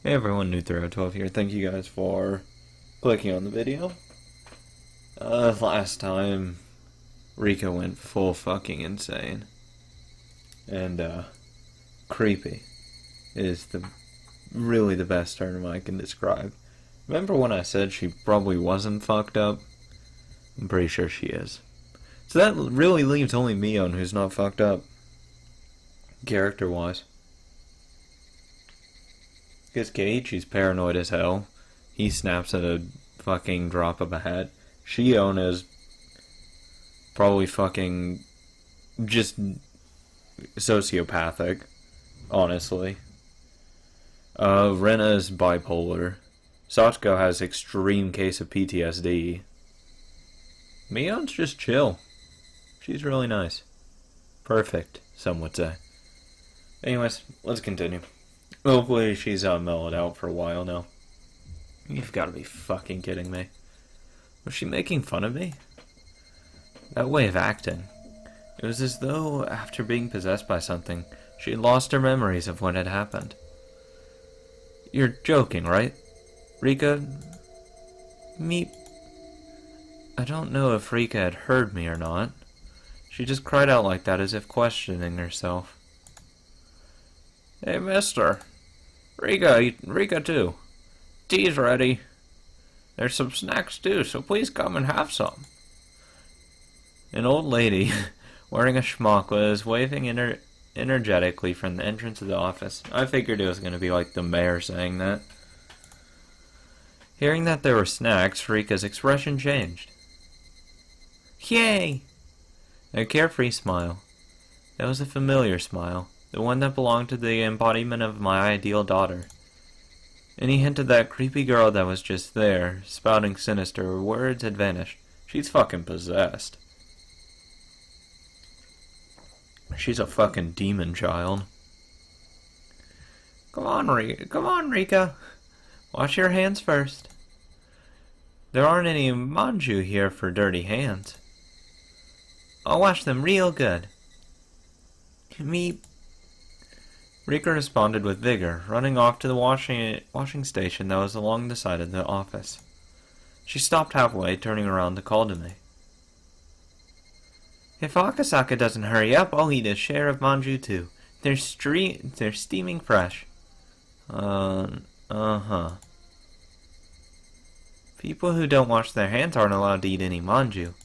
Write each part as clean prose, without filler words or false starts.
Hey everyone, New312 here. Thank you guys for clicking on the video. Last time, Rika went full fucking insane. And, creepy is really the best term I can describe. Remember when I said she probably wasn't fucked up? I'm pretty sure she is. So that really leaves only Mion who's not fucked up. Character-wise. Because Keiichi's paranoid as hell. He snaps at a fucking drop of a hat. Shion is probably fucking just sociopathic, honestly. Rena is bipolar. Sachiko has extreme case of PTSD. Mion's just chill. She's really nice. Perfect, some would say. Anyways, let's continue. Hopefully she's mellowed out for a while now. You've got to be fucking kidding me. Was she making fun of me? That way of acting. It was as though, after being possessed by something, she had lost her memories of what had happened. You're joking, right? Rika? Me? I don't know if Rika had heard me or not. She just cried out like that as if questioning herself. Hey, mister. Rika too. Tea's ready. There's some snacks too, so please come and have some. An old lady, wearing a schmuck, was waving energetically from the entrance of the office. I figured it was going to be like the mayor saying that. Hearing that there were snacks, Rika's expression changed. Yay! A carefree smile. That was a familiar smile. The one that belonged to the embodiment of my ideal daughter. Any hint of that creepy girl that was just there, spouting sinister words, had vanished. She's fucking possessed. She's a fucking demon child. Come on, Rika. Wash your hands first. There aren't any manju here for dirty hands. I'll wash them real good. Me. Rika responded with vigor, running off to the washing station that was along the side of the office. She stopped halfway, turning around to call to me. If Akasaka doesn't hurry up, I'll eat a share of manju too. They're steaming fresh. Uh-huh. People who don't wash their hands aren't allowed to eat any manju.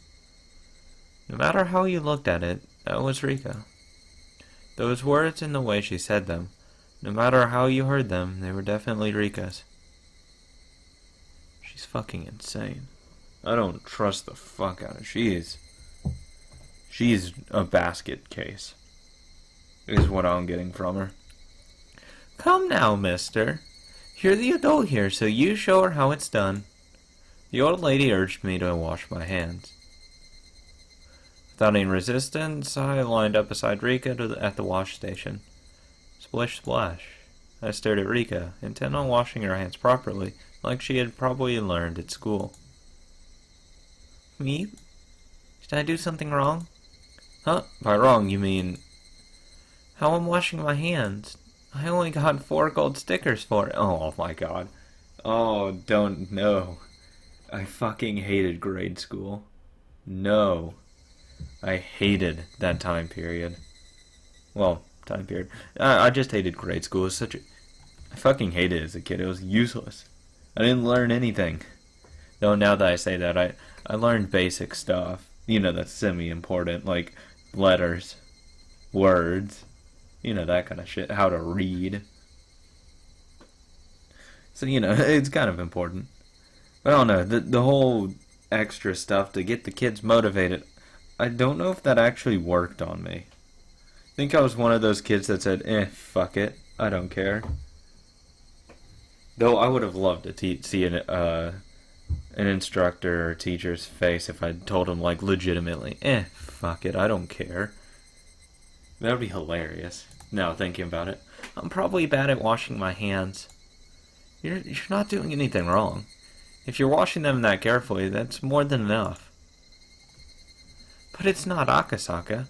No matter how you looked at it, that was Rika. Those words and the way she said them, no matter how you heard them, they were definitely Rika's. She's fucking insane. I don't trust the fuck out of her. She's a basket case, is what I'm getting from her. Come now, mister. You're the adult here, so you show her how it's done. The old lady urged me to wash my hands. Without any resistance, I lined up beside Rika at the wash station. Splish splash. I stared at Rika, intent on washing her hands properly, like she had probably learned at school. Me? Did I do something wrong? Huh? By wrong, you mean... How I'm washing my hands. I only got 4 gold stickers for it. Oh my god. Oh, don't know. I fucking hated grade school. No. I hated that time period. Well, time period. I just hated grade school. It was I fucking hated it as a kid. It was useless. I didn't learn anything. Though now that I say that, I learned basic stuff. You know, that's semi-important. Like, letters. Words. You know, that kind of shit. How to read. So, you know, it's kind of important. But I don't know. The whole extra stuff to get the kids motivated... I don't know if that actually worked on me. I think I was one of those kids that said, fuck it, I don't care. Though I would have loved to see an instructor or teacher's face if I told him, like, legitimately, fuck it, I don't care. That would be hilarious, now thinking about it. I'm probably bad at washing my hands. You're not doing anything wrong. If you're washing them that carefully, that's more than enough. But it's not Akasaka.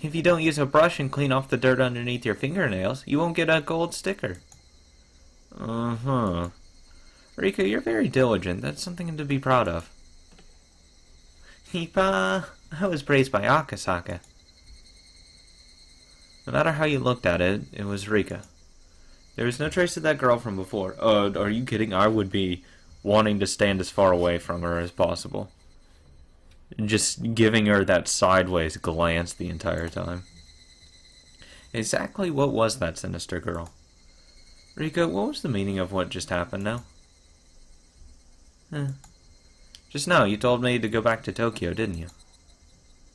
If you don't use a brush and clean off the dirt underneath your fingernails, you won't get a gold sticker. Uh-huh. Rika, you're very diligent. That's something to be proud of. Hipa, I was praised by Akasaka. No matter how you looked at it, it was Rika. There was no trace of that girl from before. Are you kidding? I would be wanting to stand as far away from her as possible. Just giving her that sideways glance the entire time. Exactly what was that sinister girl? Rika, what was the meaning of what just happened now? Just now, you told me to go back to Tokyo, didn't you?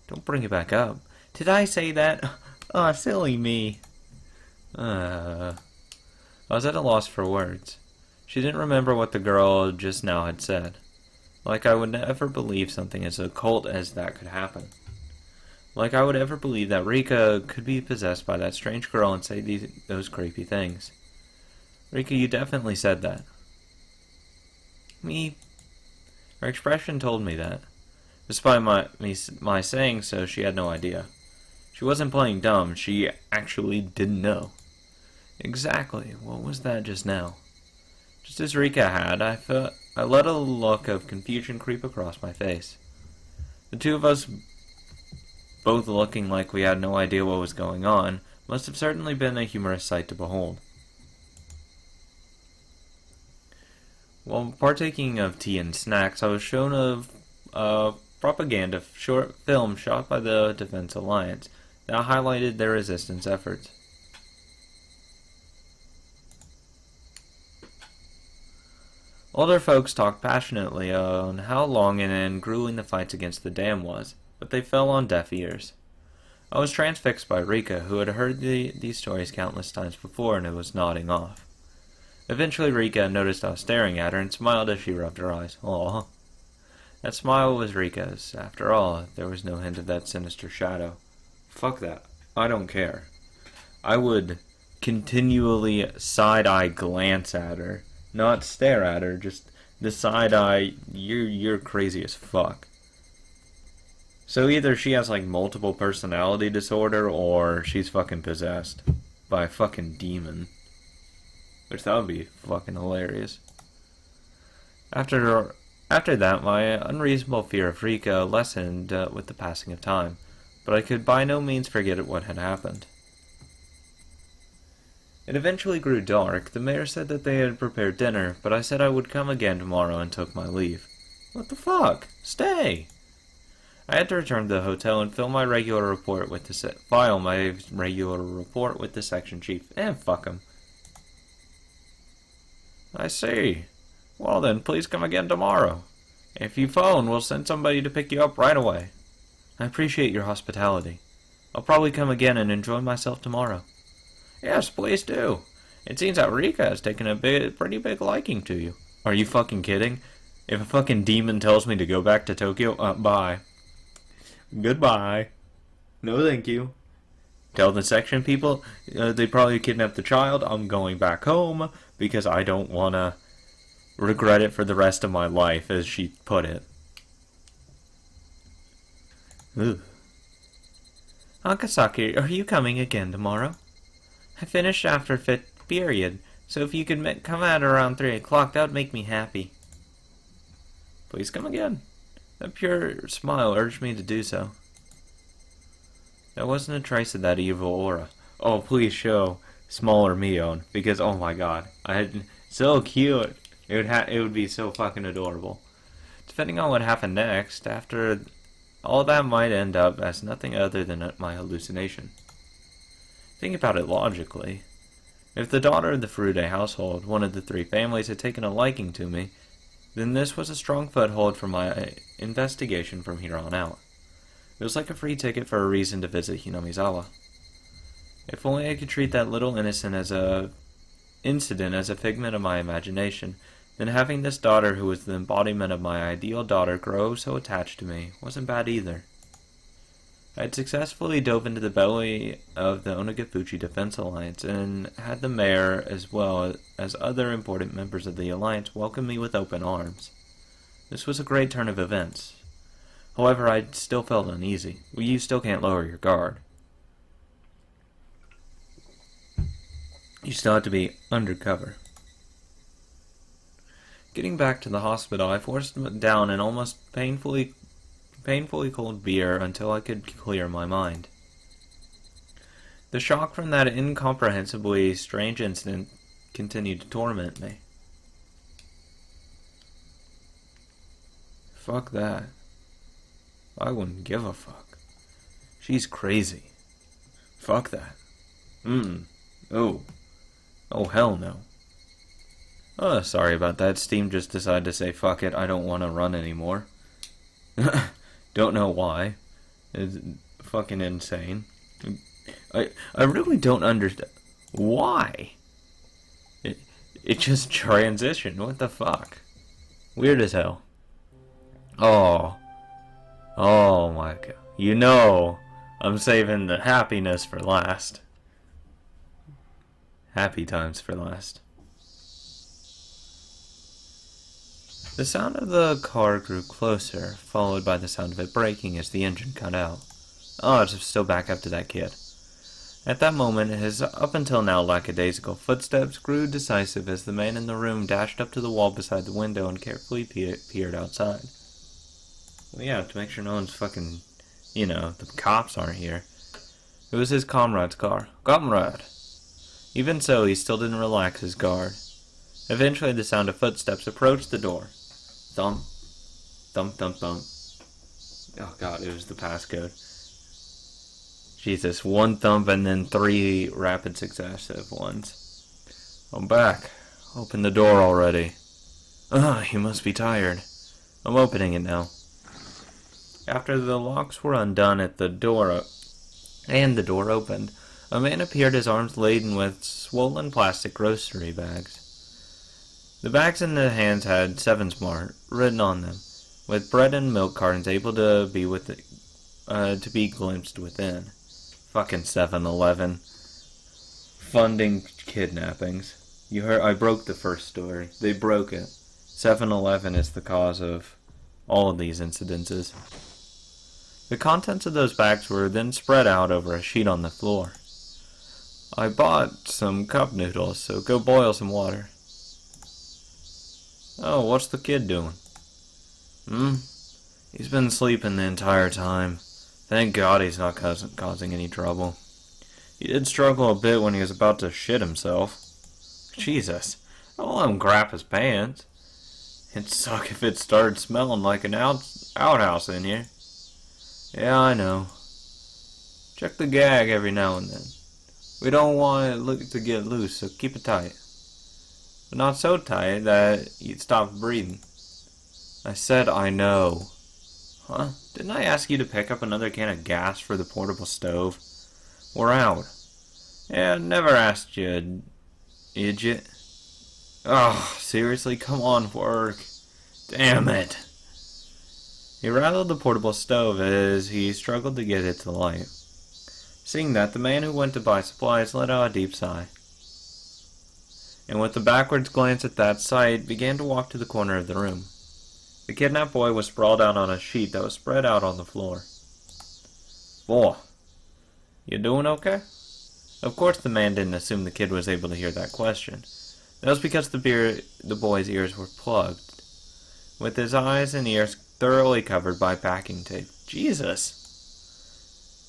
Don't bring it back up. Did I say that? Oh, silly me. I was at a loss for words. She didn't remember what the girl just now had said. Like I would never believe something as occult as that could happen. Like I would ever believe that Rika could be possessed by that strange girl and say those creepy things. Rika, you definitely said that. Me? Her expression told me that. Despite my saying so, she had no idea. She wasn't playing dumb, she actually didn't know. Exactly, what was that just now? Just as Rika had, I let a look of confusion creep across my face. The two of us, both looking like we had no idea what was going on, must have certainly been a humorous sight to behold. While partaking of tea and snacks, I was shown a propaganda short film shot by the Defense Alliance that highlighted their resistance efforts. Older folks talked passionately on how long and grueling the fights against the dam was, but they fell on deaf ears. I was transfixed by Rika, who had heard these stories countless times before and who was nodding off. Eventually Rika noticed I was staring at her and smiled as she rubbed her eyes. Aw. That smile was Rika's. After all, there was no hint of that sinister shadow. Fuck that. I don't care. I would continually side-eye glance at her. Not stare at her, just the side-eye, you're crazy as fuck. So either she has like multiple personality disorder or she's fucking possessed by a fucking demon. Which that would be fucking hilarious. After that, my unreasonable fear of Rika lessened with the passing of time, but I could by no means forget what had happened. It eventually grew dark. The mayor said that they had prepared dinner, but I said I would come again tomorrow and took my leave. What the fuck? Stay! I had to return to the hotel and file my regular report with the section chief. Fuck him. I see. Well then, please come again tomorrow. If you phone, we'll send somebody to pick you up right away. I appreciate your hospitality. I'll probably come again and enjoy myself tomorrow. Yes, please do. It seems that Rika has taken a pretty big liking to you. Are you fucking kidding? If a fucking demon tells me to go back to Tokyo, bye. Goodbye. No thank you. Tell the section people they probably kidnapped the child. I'm going back home because I don't want to regret it for the rest of my life, as she put it. Ugh. Akasaki, are you coming again tomorrow? I finished after fifth period, so if you could come at around 3 o'clock, that would make me happy. Please come again. That pure smile urged me to do so. There wasn't a trace of that evil aura. Oh, please show smaller Mion, because oh my god, so cute. It would be so fucking adorable. Depending on what happened next, after all that might end up as nothing other than my hallucination. Think about it logically. If the daughter of the Furude household, one of the 3 families, had taken a liking to me, then this was a strong foothold for my investigation from here on out. It was like a free ticket for a reason to visit Hinamizawa. If only I could treat that little incident as a figment of my imagination, then having this daughter who was the embodiment of my ideal daughter grow so attached to me wasn't bad either. I had successfully dove into the belly of the Onagafuchi Defense Alliance and had the mayor, as well as other important members of the alliance, welcome me with open arms. This was a great turn of events. However, I still felt uneasy. You still can't lower your guard. You still have to be undercover. Getting back to the hospital, I forced down an almost painfully cold beer until I could clear my mind. The shock from that incomprehensibly strange incident continued to torment me. Fuck that. I wouldn't give a fuck. She's crazy. Fuck that. Oh. Oh, hell no. Oh, sorry about that. Steam just decided to say, fuck it, I don't want to run anymore. Don't know why. It's fucking insane. I really don't understand. Why? It just transitioned. What the fuck? Weird as hell. Oh. Oh my god. You know, I'm saving the happiness for last. Happy times for last. The sound of the car grew closer, followed by the sound of it braking as the engine cut out. Oh, it's still back up to that kid. At that moment, his up until now lackadaisical footsteps grew decisive as the man in the room dashed up to the wall beside the window and carefully peered outside. Well, yeah, to make sure no one's fucking, the cops aren't here. It was his comrade's car. Comrade! Even so, he still didn't relax his guard. Eventually, the sound of footsteps approached the door. Thump. Thump, thump, thump. Oh god, it was the passcode. Jesus, one thump and then 3 rapid successive ones. I'm back. Open the door already. You must be tired. I'm opening it now. After the locks were undone at the door, and the door opened, a man appeared, his arms laden with swollen plastic grocery bags. The bags in the hands had 7 Smart written on them, with bread and milk cartons able to be glimpsed within. Fucking 7-Eleven. Funding kidnappings. You heard, I broke the first story. They broke it. 7-Eleven is the cause of all of these incidences. The contents of those bags were then spread out over a sheet on the floor. I bought some cup noodles, so go boil some water. Oh, what's the kid doing? He's been sleeping the entire time. Thank God he's not causing any trouble. He did struggle a bit when he was about to shit himself. Jesus, I'll let him crap his pants. It'd suck if it started smelling like an outhouse in here. Yeah, I know. Check the gag every now and then. We don't want it to get loose, so keep it tight. But not so tight that you'd stop breathing. I said I know. Huh? Didn't I ask you to pick up another can of gas for the portable stove? We're out. Yeah, never asked you, idiot. Oh, seriously? Come on, work. Damn it. He rattled the portable stove as he struggled to get it to light. Seeing that, the man who went to buy supplies let out a deep sigh. And with a backwards glance at that sight, began to walk to the corner of the room. The kidnapped boy was sprawled out on a sheet that was spread out on the floor. Boy, you doing okay? Of course the man didn't assume the kid was able to hear that question. That was because the boy's ears were plugged, with his eyes and ears thoroughly covered by packing tape. Jesus!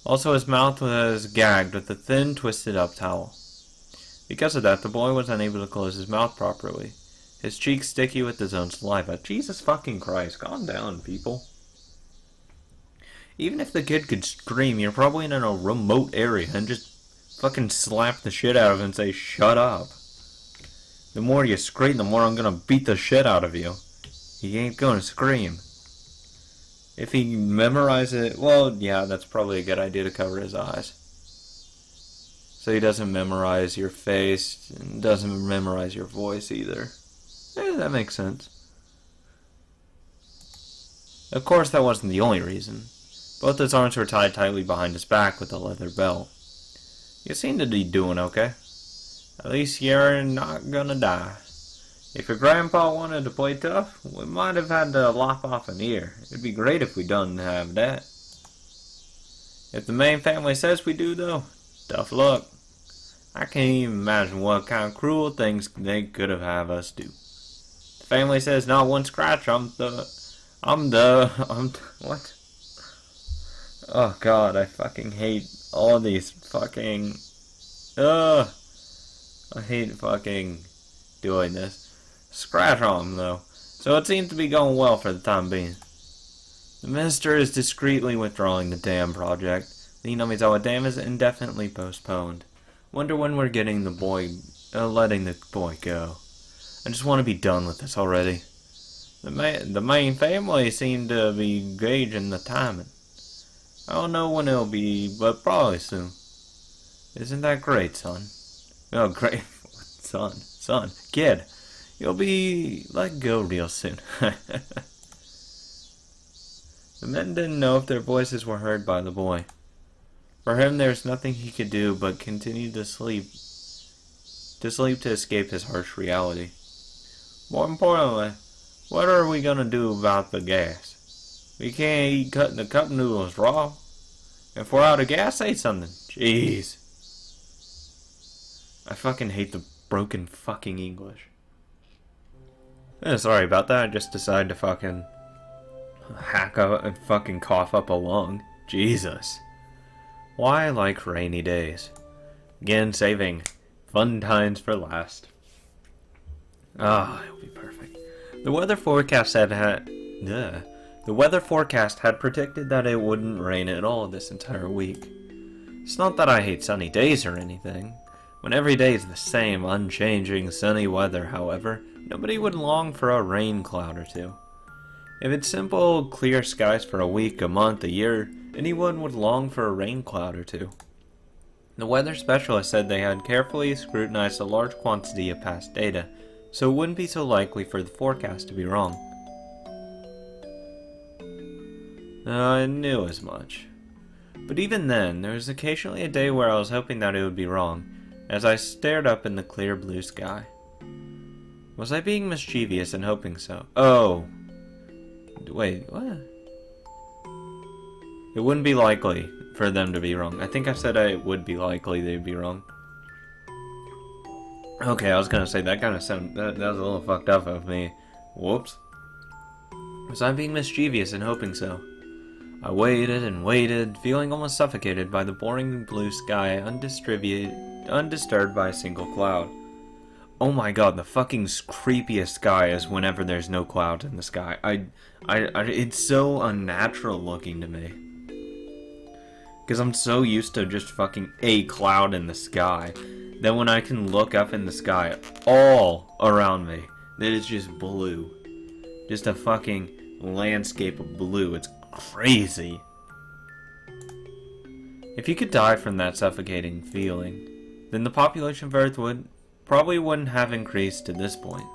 Also, his mouth was gagged with a thin, twisted-up towel. Because of that, the boy was unable to close his mouth properly, his cheeks sticky with his own saliva. Jesus fucking Christ, calm down, people. Even if the kid could scream, you're probably in a remote area and just fucking slap the shit out of him and say, shut up. The more you scream, the more I'm gonna beat the shit out of you. He ain't gonna scream. If he memorizes it, well, yeah, that's probably a good idea to cover his eyes. So he doesn't memorize your face, and doesn't memorize your voice either. That makes sense. Of course, that wasn't the only reason. Both his arms were tied tightly behind his back with a leather belt. You seem to be doing okay. At least you're not gonna die. If your grandpa wanted to play tough, we might have had to lop off an ear. It'd be great if we didn't have that. If the main family says we do, though, tough luck. I can't even imagine what kind of cruel things they could have us do. The family says not one scratch. What? Oh god, I fucking hate all these fucking, I hate fucking doing this. Scratch on them though. So it seems to be going well for the time being. The minister is discreetly withdrawing the dam project. The Inomizawa Dam is indefinitely postponed. Wonder when we're letting the boy go. I just want to be done with this already. The main family seem to be gauging the timing. I don't know when it'll be, but probably soon. Isn't that great, son? Oh, great. Son, kid. You'll be let go real soon. The men didn't know if their voices were heard by the boy. For him, there was nothing he could do but continue to sleep to escape his harsh reality. More importantly, what are we gonna do about the gas? We can't eat the cup noodles raw. If we're out of gas, say something. Jeez. I fucking hate the broken fucking English. Sorry about that, I just decided to fucking hack up and fucking cough up a lung. Jesus. Why I like rainy days. Again, saving fun times for last. It'll be perfect. The weather forecast had predicted that it wouldn't rain at all this entire week. It's not that I hate sunny days or anything. When every day is the same, unchanging, sunny weather, however, nobody would long for a rain cloud or two. If it's simple, clear skies for a week, a month, a year, anyone would long for a rain cloud or two. The weather specialist said they had carefully scrutinized a large quantity of past data, so it wouldn't be so likely for the forecast to be wrong. I knew as much. But even then, there was occasionally a day where I was hoping that it would be wrong, as I stared up in the clear blue sky. Was I being mischievous in hoping so? Oh. Wait, what? It wouldn't be likely for them to be wrong. I think I said it would be likely they'd be wrong. Okay, I was gonna say that kind of sound that was a little fucked up of me. Whoops. Was I being mischievous in hoping so? I waited and waited, feeling almost suffocated by the boring blue sky, undisturbed by a single cloud. Oh my god, the fucking creepiest sky is whenever there's no clouds in the sky. It's so unnatural looking to me. Because I'm so used to just fucking a cloud in the sky, that when I can look up in the sky all around me, that it's just blue. Just a fucking landscape of blue. It's crazy. If you could die from that suffocating feeling, then the population of Earth probably wouldn't have increased to this point.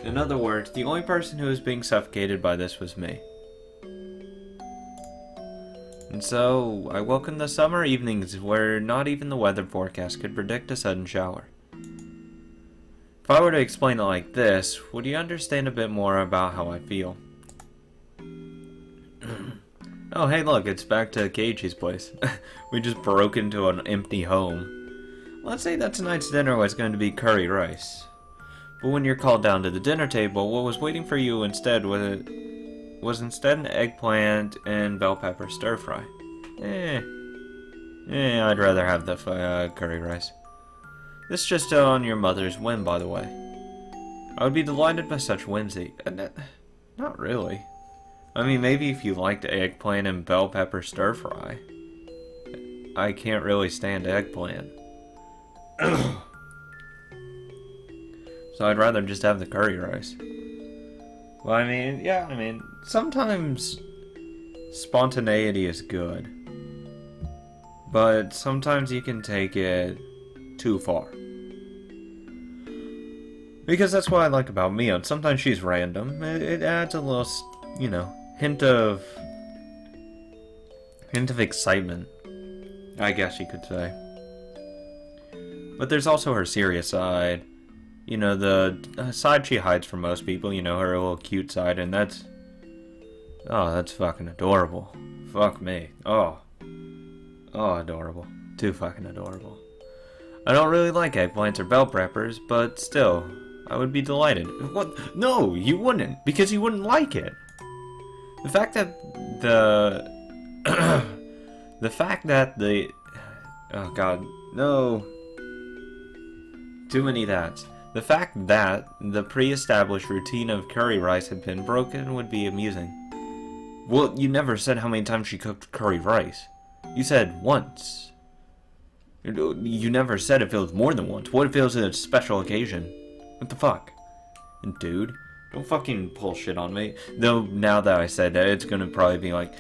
In other words, the only person who was being suffocated by this was me. And so, I welcomed the summer evenings where not even the weather forecast could predict a sudden shower. If I were to explain it like this, would you understand a bit more about how I feel? Oh, hey look, it's back to Keiichi's place. We just broke into an empty home. Let's say that tonight's dinner was going to be curry rice. But when you're called down to the dinner table, what was waiting for you instead was an eggplant and bell pepper stir fry. I'd rather have the curry rice. This is just on your mother's whim, by the way. I would be delighted by such whimsy. Not really. I mean, maybe if you liked eggplant and bell pepper stir fry. I can't really stand eggplant. So I'd rather just have the curry rice. Well, I mean, sometimes spontaneity is good. But sometimes you can take it too far. Because that's what I like about Mion. Sometimes she's random. It adds a little, hint of excitement, I guess you could say. But there's also her serious side. The side she hides from most people, her little cute side, and that's fucking adorable. Fuck me. Oh, adorable. Too fucking adorable. I don't really like eggplants or bell peppers, but still, I would be delighted. What? No, you wouldn't, because you wouldn't like it. The fact that the... the fact that the... Oh god, no. Too many that's. The fact that the pre-established routine of curry rice had been broken would be amusing. Well, you never said how many times she cooked curry rice. You said once. You never said if it was more than once. What if it was a special occasion? What the fuck? Dude, don't fucking pull shit on me. Though, now that I said that, it's gonna probably be like,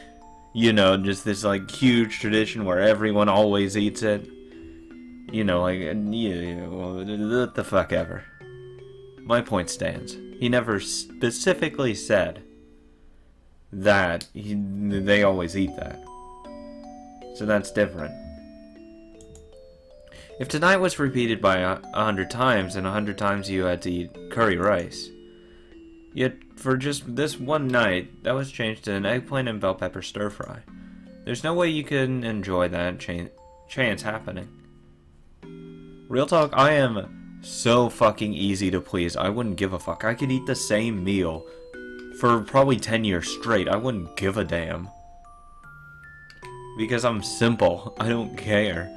you know, just this, like, huge tradition where everyone always eats it. You know, like, yeah, well, what the fuck ever. My point stands. He never specifically said that they always eat that. So that's different. If tonight was repeated by 100 times, and 100 times you had to eat curry rice, yet for just this one night, that was changed to an eggplant and bell pepper stir fry. There's no way you can enjoy that chance happening. Real talk, I am so fucking easy to please, I wouldn't give a fuck. I could eat the same meal for probably 10 years straight. I wouldn't give a damn. Because I'm simple. I don't care.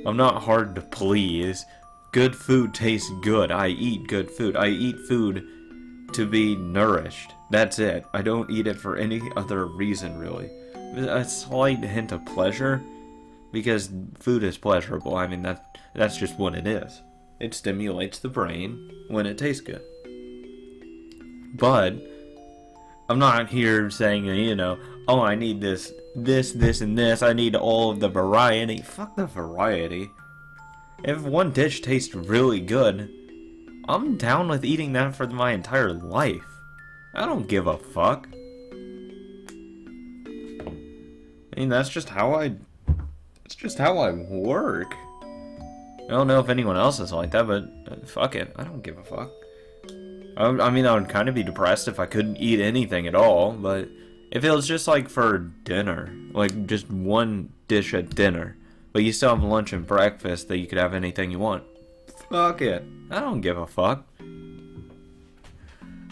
I'm not hard to please. Good food tastes good. I eat good food. I eat food to be nourished. That's it. I don't eat it for any other reason, really. A slight hint of pleasure, because food is pleasurable. I mean, that's just what it is. It stimulates the brain when it tastes good. But I'm not here saying, you know, oh, I need this, and this. I need all of the variety. Fuck the variety. If one dish tastes really good, I'm down with eating that for my entire life. I don't give a fuck. I mean, that's just how I work. I don't know if anyone else is like that, but fuck it. I don't give a fuck. I mean, I would kind of be depressed if I couldn't eat anything at all, but if it was just like for dinner, like just one dish at dinner, but you still have lunch and breakfast that you could have anything you want, fuck it. I don't give a fuck.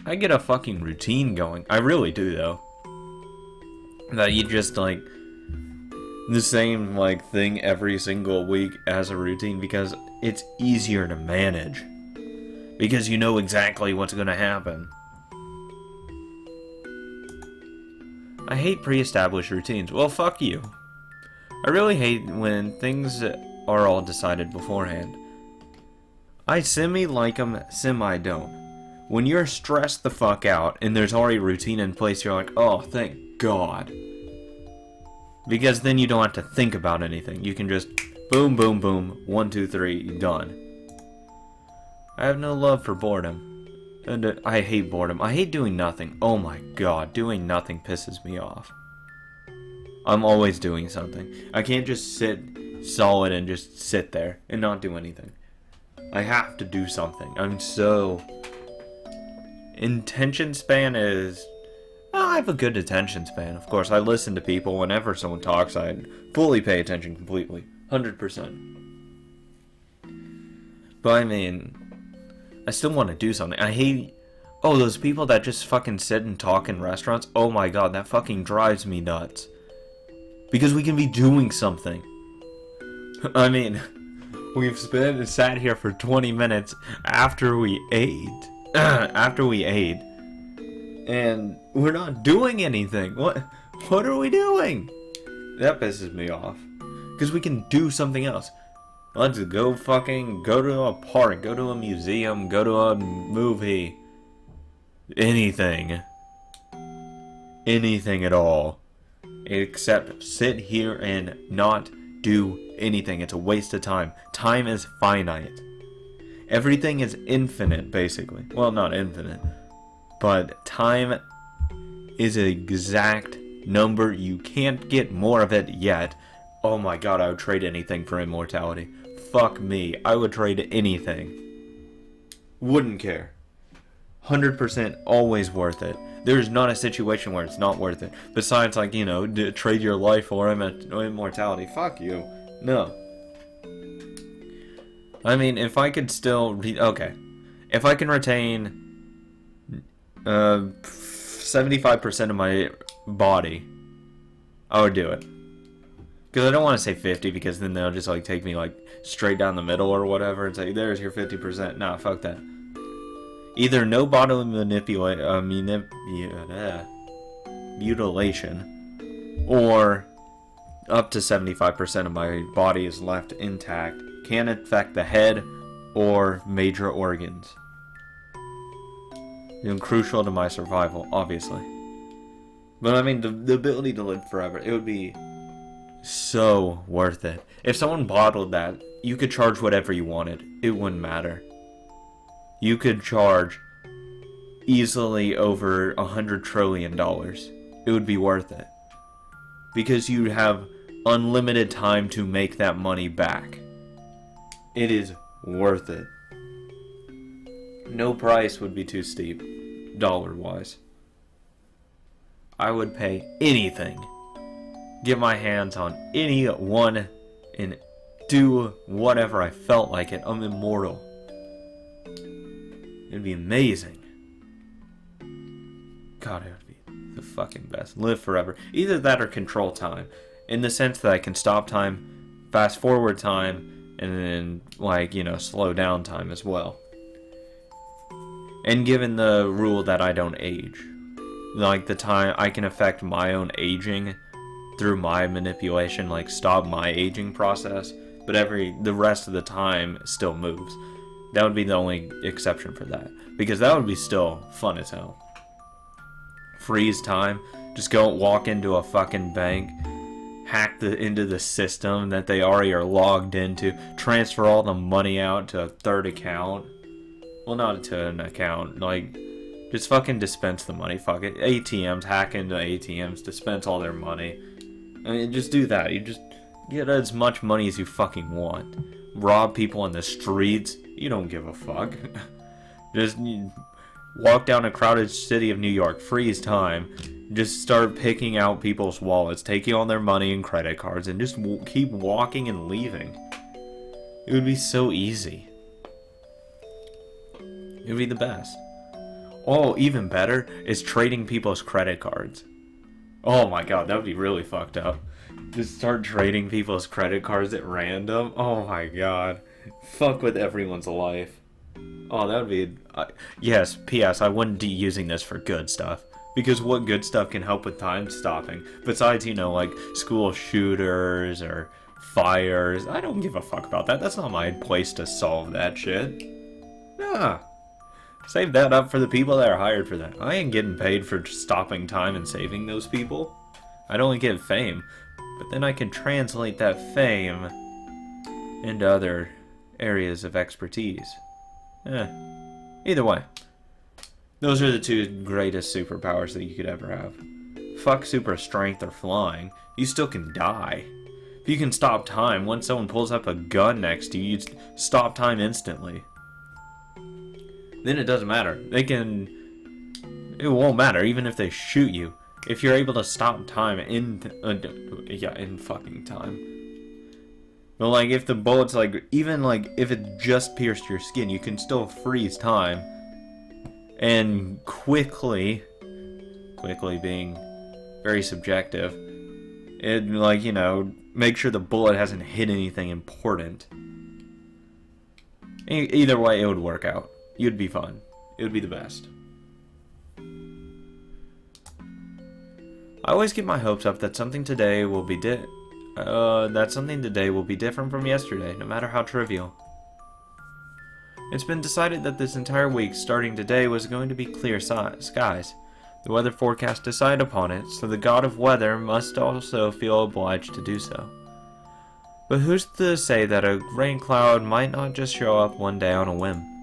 I get a fucking routine going. I really do, though. That you just, like, the same, like, thing every single week as a routine because it's easier to manage. Because you know exactly what's gonna happen. I hate pre-established routines. Well, fuck you. I really hate when things are all decided beforehand. I semi-like them, semi-don't. When you're stressed the fuck out and there's already a routine in place, you're like, oh, thank God. Because then you don't have to think about anything. You can just boom, boom, boom, 1, 2, 3, done. I have no love for boredom. And I hate boredom. I hate doing nothing. Oh my God, doing nothing pisses me off. I'm always doing something. I can't just sit solid and just sit there and not do anything. I have to do something. I'm so... Attention span is... Oh, I have a good attention span. Of course, I listen to people. Whenever someone talks, I fully pay attention completely. 100%. But I mean... I still want to do something. I hate... Oh, those people that just fucking sit and talk in restaurants. Oh my God, that fucking drives me nuts. Because we can be doing something. I mean... We've sat here for 20 minutes after we ate. And we're not doing anything. What are we doing? That pisses me off. Because we can do something else. Let's go to a park, go to a museum, go to a movie. Anything. Anything at all. Except sit here and not do anything. It's a waste of time. Time is finite. Everything is infinite, basically. Well, not infinite. But time is an exact number. You can't get more of it yet. Oh my God, I would trade anything for immortality. Fuck me. I would trade anything. Wouldn't care. 100% always worth it. There's not a situation where it's not worth it. Besides, like, you know, trade your life for immortality. Fuck you. No. I mean, if I could still read... Okay. If I can retain 75% of my body, I would do it. Because I don't want to say 50, because then they'll just like take me like straight down the middle or whatever and say, there's your 50%. Nah, fuck that. Either no bodily mutilation, or up to 75% of my body is left intact. Can affect the head or major organs. Crucial to my survival, obviously. But I mean, the ability to live forever, it would be so worth it. If someone bottled that, you could charge whatever you wanted. It wouldn't matter. You could charge easily over $100 trillion. It would be worth it. Because you have unlimited time to make that money back. It is worth it. No price would be too steep, dollar-wise. I would pay anything. Get my hands on any one and do whatever I felt like it. I'm immortal. It'd be amazing. God, it would be the fucking best. Live forever. Either that or control time. In the sense that I can stop time, fast forward time, and then, like, you know, slow down time as well. And given the rule that I don't age. Like, the time I can affect my own aging through my manipulation, like stop my aging process, but the rest of the time still moves. That would be the only exception for that, because that would be still fun as hell. Freeze time, just go walk into a fucking bank, hack into the system that they already are logged into, transfer all the money out to a third account. Well, not to an account, like, just fucking dispense the money, fuck it. ATMs, hack into ATMs, dispense all their money. I mean, just do that. You just get as much money as you fucking want. Rob people in the streets. You don't give a fuck. Just walk down a crowded city of New York. Freeze time. Just start picking out people's wallets. Taking all their money and credit cards. And just keep walking and leaving. It would be so easy. It would be the best. Oh, even better is trading people's credit cards. Oh my god, that would be really fucked up. Just start trading people's credit cards at random. Oh my god. Fuck with everyone's life. Oh, that would be... yes, P.S. I wouldn't be using this for good stuff. Because what good stuff can help with time stopping? Besides, you know, like school shooters or fires. I don't give a fuck about that. That's not my place to solve that shit. Nah. Save that up for the people that are hired for that. I ain't getting paid for stopping time and saving those people. I'd only get fame. But then I can translate that fame into other areas of expertise. Either way. Those are the two greatest superpowers that you could ever have. Fuck super strength or flying. You still can die. If you can stop time, once someone pulls up a gun next to you, you stop time instantly. Then it doesn't matter. It won't matter, even if they shoot you. If you're able to stop time in fucking time. But like, if the bullets, like, even like, if it just pierced your skin, you can still freeze time. And quickly being very subjective, it, like, you know, make sure the bullet hasn't hit anything important. Either way, it would work out. You'd be fun. It would be the best. I always get my hopes up that something today will be different from yesterday, no matter how trivial. It's been decided that this entire week, starting today, was going to be clear skies. The weather forecast decided upon it, so the god of weather must also feel obliged to do so. But who's to say that a rain cloud might not just show up one day on a whim?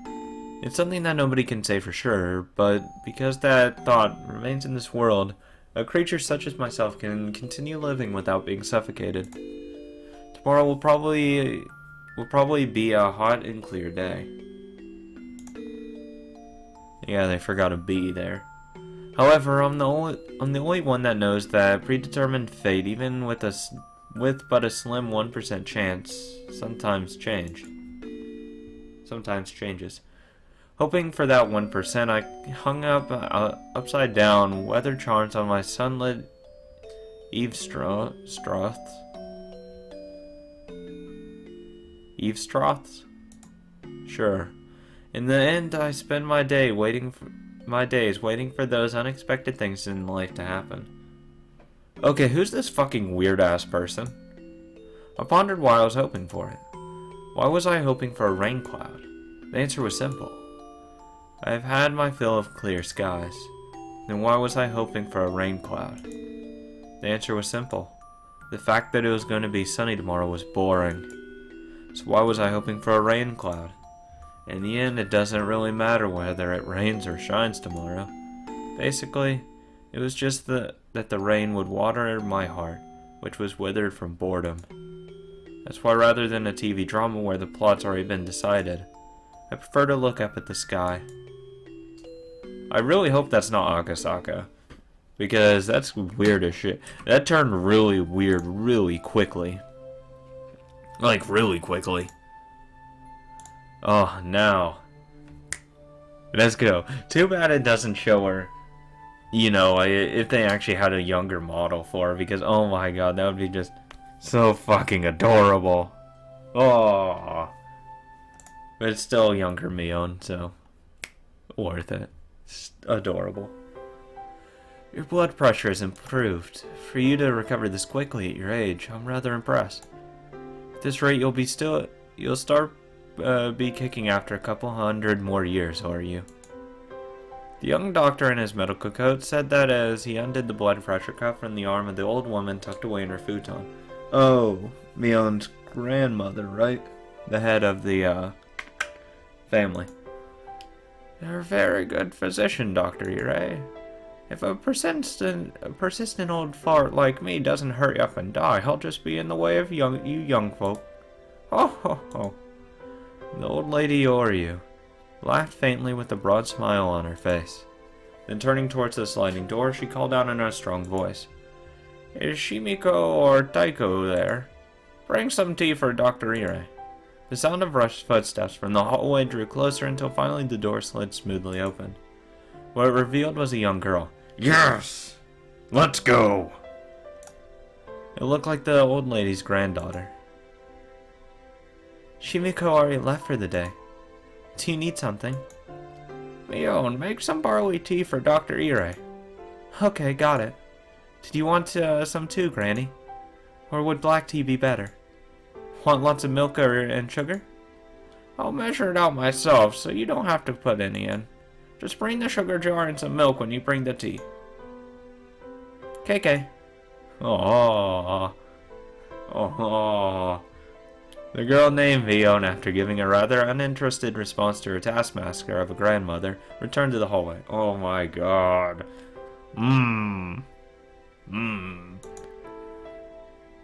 It's something that nobody can say for sure, but because that thought remains in this world, a creature such as myself can continue living without being suffocated. Tomorrow will probably be a hot and clear day. Yeah, they forgot a B there. However, I'm the only one that knows that predetermined fate, even with but a slim 1% chance, sometimes changes. Hoping for that 1%, I hung up upside down weather charms on my sunlit eavesdroths. Eavesdroths? Sure. In the end, I spend my days waiting for those unexpected things in life to happen. Okay, who's this fucking weird-ass person? I pondered why I was hoping for it. Why was I hoping for a rain cloud? The answer was simple. I have had my fill of clear skies. Then why was I hoping for a rain cloud? The answer was simple. The fact that it was going to be sunny tomorrow was boring. So why was I hoping for a rain cloud? In the end, it doesn't really matter whether it rains or shines tomorrow. Basically, it was just that the rain would water my heart, which was withered from boredom. That's why rather than a TV drama where the plot's already been decided, I prefer to look up at the sky. I really hope that's not Akasaka, because that's weird as shit. That turned really weird really quickly. Like, really quickly. Oh, now. Let's go. Too bad it doesn't show her, you know, if they actually had a younger model for her, because, oh my god, that would be just so fucking adorable. Oh. But it's still younger Mion, so worth it. It's adorable. Your blood pressure has improved. For you to recover this quickly at your age, I'm rather impressed. At this rate, you'll start be kicking after a couple hundred more years, are you? The young doctor in his medical coat said that as he undid the blood pressure cuff from the arm of the old woman tucked away in her futon. Oh, Mion's grandmother, right? The head of the family. You're a very good physician, Dr. Ire. If a persistent old fart like me doesn't hurry up and die, I'll just be in the way of you young folk. Ho ho ho. The old lady Oryu laughed faintly with a broad smile on her face. Then turning towards the sliding door, she called out in a strong voice. Is Shimiko or Taiko there? Bring some tea for Dr. Ire. The sound of rushed footsteps from the hallway drew closer until finally the door slid smoothly open. What it revealed was a young girl. Yes! Let's go! It looked like the old lady's granddaughter. Shimiko already left for the day. Do you need something? Mion, make some barley tea for Dr. Ire. Okay, got it. Did you want some too, Granny? Or would black tea be better? Want lots of milk and sugar? I'll measure it out myself, so you don't have to put any in. Just bring the sugar jar and some milk when you bring the tea. KK. Aww. Aww. The girl named Mion, after giving a rather uninterested response to her taskmaster of a grandmother, returned to the hallway. Oh my god.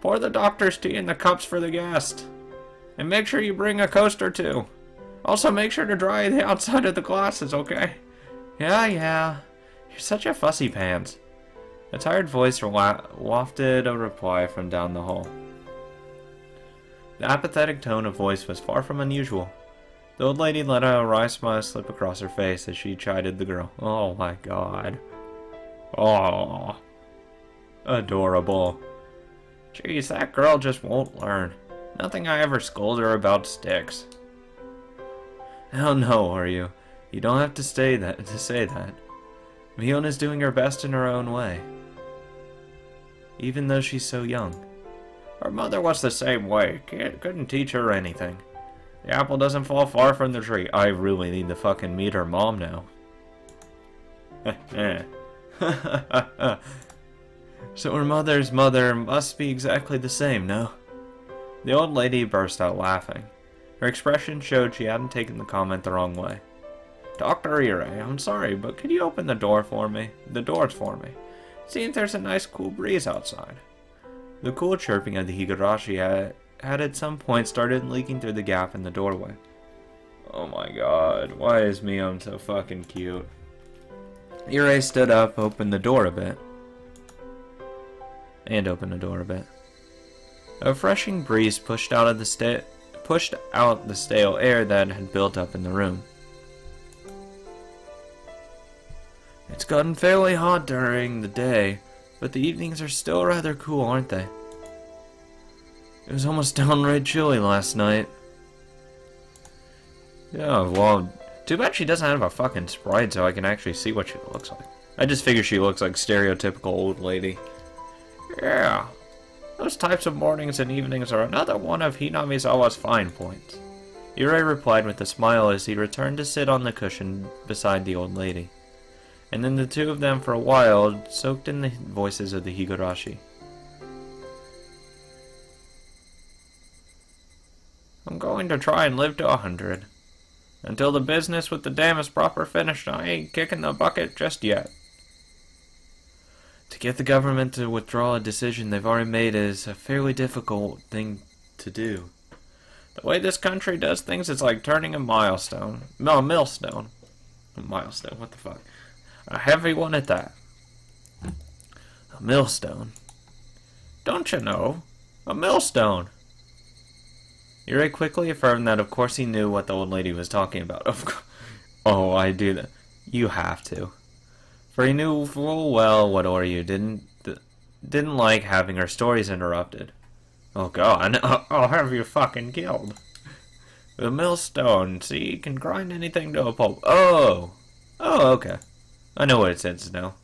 Pour the doctor's tea in the cups for the guest. And make sure you bring a coaster too. Also make sure to dry the outside of the glasses, okay? Yeah. You're such a fussy pants. A tired voice wafted a reply from down the hall. The apathetic tone of voice was far from unusual. The old lady let a wry smile slip across her face as she chided the girl. Oh my god. Oh. Adorable. Jeez, that girl just won't learn. Nothing I ever scold her about sticks. Oh no, are you? You don't have to say that. Mion is doing her best in her own way. Even though she's so young. Her mother was the same way. Couldn't teach her anything. The apple doesn't fall far from the tree. I really need to fucking meet her mom now. So her mother's mother must be exactly the same, no? The old lady burst out laughing. Her expression showed she hadn't taken the comment the wrong way. Dr. Ire, I'm sorry, but could you open the doors for me? See if there's a nice cool breeze outside. The cool chirping of the Higurashi had at some point started leaking through the gap in the doorway. Oh my god, why is Mion so fucking cute? Ire stood up, opened the door a bit. A refreshing breeze pushed out the stale air that had built up in the room. It's gotten fairly hot during the day, but the evenings are still rather cool, aren't they? It was almost downright chilly last night. Yeah, well, too bad she doesn't have a fucking sprite so I can actually see what she looks like. I just figure she looks like stereotypical old lady. Yeah, those types of mornings and evenings are another one of Hinamizawa's fine points. Irei replied with a smile as he returned to sit on the cushion beside the old lady. And then the two of them for a while soaked in the voices of the Higurashi. I'm going to try and live to 100. Until the business with the dam is proper finished, I ain't kicking the bucket just yet. To get the government to withdraw a decision they've already made is a fairly difficult thing to do. The way this country does things is like turning a millstone. No, millstone. A milestone, what the fuck? A heavy one at that. A millstone? Don't you know? A millstone! Irei quickly affirmed that of course he knew what the old lady was talking about. Oh, I do that. You have to. For he knew full well what Oryu didn't like having her stories interrupted. Oh god, I'll have you fucking killed. The millstone, see, can grind anything to a pulp. Oh, okay. I know what it says now.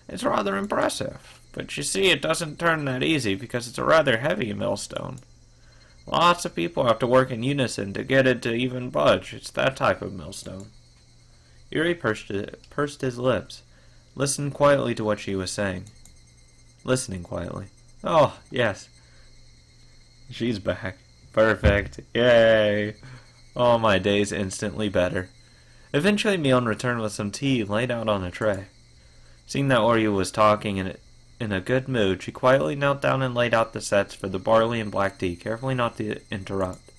It's rather impressive, but you see it doesn't turn that easy because it's a rather heavy millstone. Lots of people have to work in unison to get it to even budge. It's that type of millstone. Irei pursed his lips, listened quietly to what she was saying. Listening quietly. Oh, yes. She's back. Perfect. Yay. All my days instantly better. Eventually Mion returned with some tea laid out on a tray. Seeing that Oryu was talking in a good mood, she quietly knelt down and laid out the sets for the barley and black tea, carefully not to interrupt.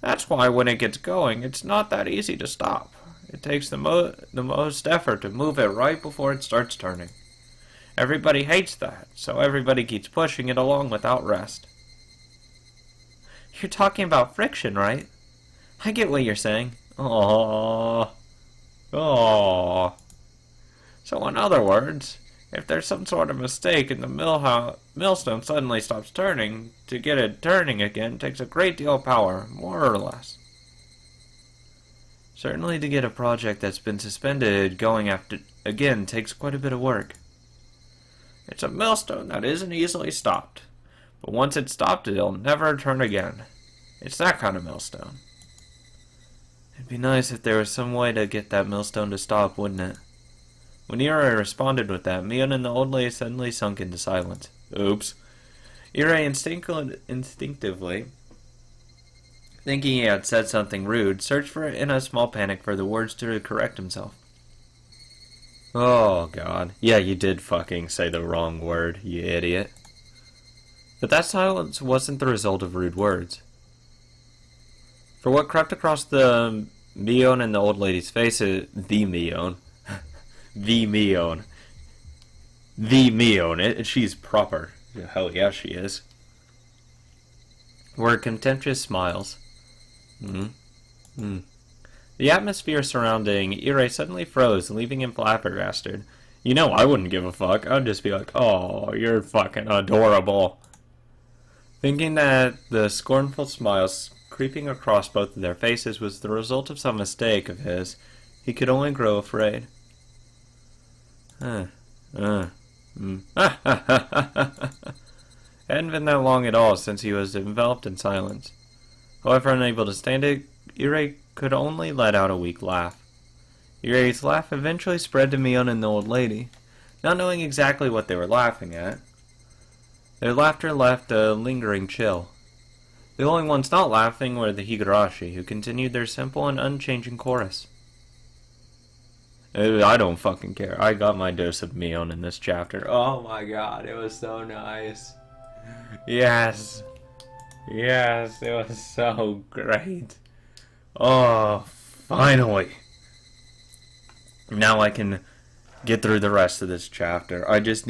That's why when it gets going, it's not that easy to stop. It takes the most effort to move it right before it starts turning. Everybody hates that, so everybody keeps pushing it along without rest. You're talking about friction, right? I get what you're saying. Aww. So in other words, if there's some sort of mistake and the millstone suddenly stops turning, to get it turning again takes a great deal of power, more or less. Certainly to get a project that's been suspended going again takes quite a bit of work. It's a millstone that isn't easily stopped, but once it's stopped it'll never turn again. It's that kind of millstone. It'd be nice if there was some way to get that millstone to stop, wouldn't it? When Irei responded with that, Mion and the old lady suddenly sunk into silence. Oops. Irei instinctively, thinking he had said something rude, searched for it in a small panic for the words to correct himself. Oh, God. Yeah, you did fucking say the wrong word, you idiot. But that silence wasn't the result of rude words. For what crept across the Mion and the old lady's faces, the Mion, she's proper. Hell yeah, she is. Were contemptuous smiles. The atmosphere surrounding Irei suddenly froze, leaving him flabbergasted. You know, I wouldn't give a fuck. I'd just be like, oh, you're fucking adorable. Thinking that the scornful smiles creeping across both of their faces was the result of some mistake of his, he could only grow afraid. Hadn't been that long at all since he was enveloped in silence. However unable to stand it, Irei could only let out a weak laugh. Irei's laugh eventually spread to Mion and the old lady, not knowing exactly what they were laughing at. Their laughter left a lingering chill. The only ones not laughing were the Higurashi, who continued their simple and unchanging chorus. I don't fucking care. I got my dose of Mion in this chapter. Oh my god, it was so nice. Yes. Yes, it was so great. Oh, finally. Now I can get through the rest of this chapter. I was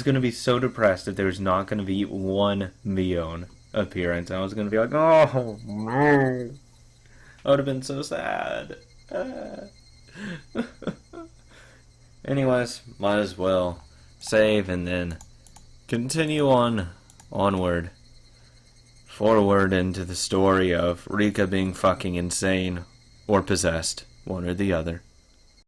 going to be so depressed if there was not going to be one Mion appearance. I was going to be like, oh, no. I would have been so sad. Anyways, might as well save and then continue onward, forward into the story of Rika being fucking insane or possessed, one or the other.